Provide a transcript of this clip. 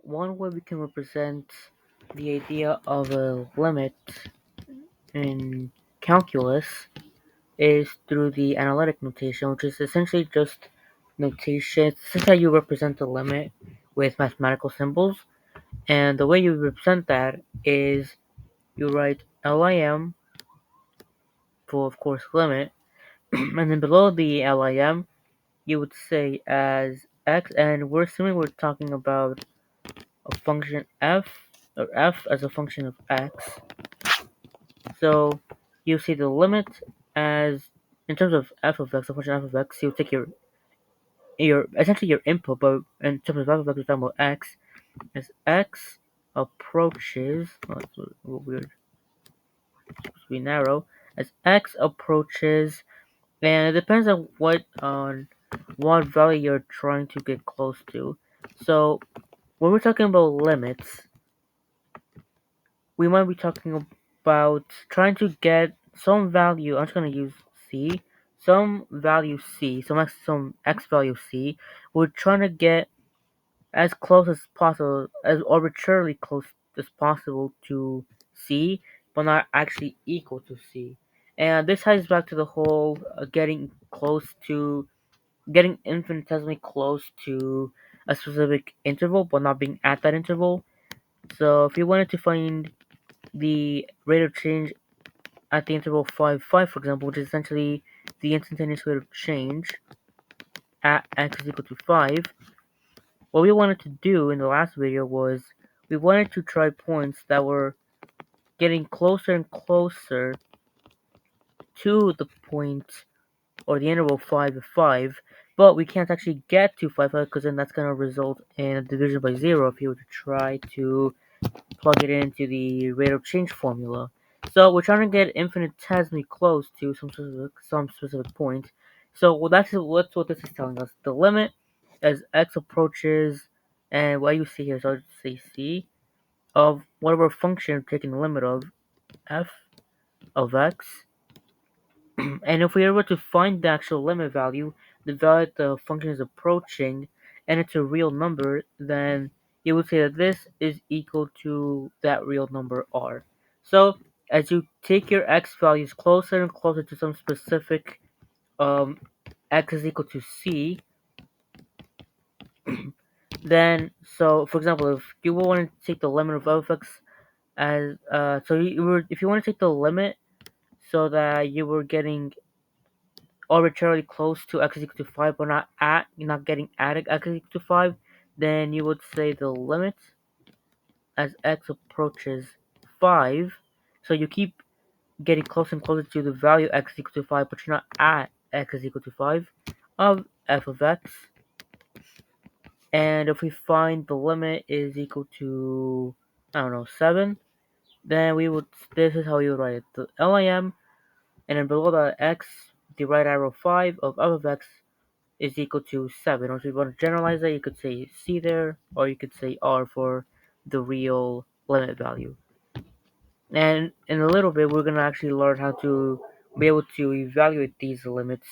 one way we can represent the idea of a limit in calculus is through the analytic notation, which is essentially just notation. This is how you represent the limit with mathematical symbols. And the way you represent that is you write lim for, of course, limit, and then below the lim, you would say as x, and we're assuming we're talking about a function f, or f as a function of x. So you see the limit as, in terms of f of x, a function f of x, you take your essentially your input, but in terms of f of x, we're talking about x, as x approaches, oh, that's a little weird, it's supposed to be narrow, as x approaches, and it depends on what value you're trying to get close to. So when we're talking about limits, we might be talking about trying to get some value. I'm just gonna use c, some value c, some x value c. We're trying to get as close as possible, as arbitrarily close as possible to c, but not actually equal to c. And this ties back to the whole getting infinitesimally close to a specific interval, but not being at that interval. So if you wanted to find the rate of change at the interval 5, 5, for example, which is essentially the instantaneous rate of change at x is equal to 5, what we wanted to do in the last video was we wanted to try points that were getting closer and closer to the point or the interval 5 of 5, but we can't actually get to 5 because then that's going to result in a division by 0 if you were to try to plug it into the rate of change formula. So we're trying to get infinitesimally close to some specific point. So that's what this is telling us. The limit as x approaches, and what you see here, so I'll just say c, of whatever function taking the limit of f of x. And if we are able to find the actual limit value, the value the function is approaching, and it's a real number, then you would say that this is equal to that real number r. So as you take your x values closer and closer to some specific um, x is equal to c, then so for example, if you want to take the limit of f of x as if you want to take the limit so that you were getting arbitrarily close to x is equal to 5 but not getting at x is equal to 5, then you would say the limit as x approaches 5, so you keep getting closer and closer to the value x is equal to 5, but you're not at x is equal to 5 of f of x. And if we find the limit is equal to, I don't know, 7, then this is how you would write it. The lim, and then below the x, the right arrow 5 of f of x is equal to 7. Or if you want to generalize that, you could say c there, or you could say r for the real limit value. And in a little bit, we're going to actually learn how to be able to evaluate these limits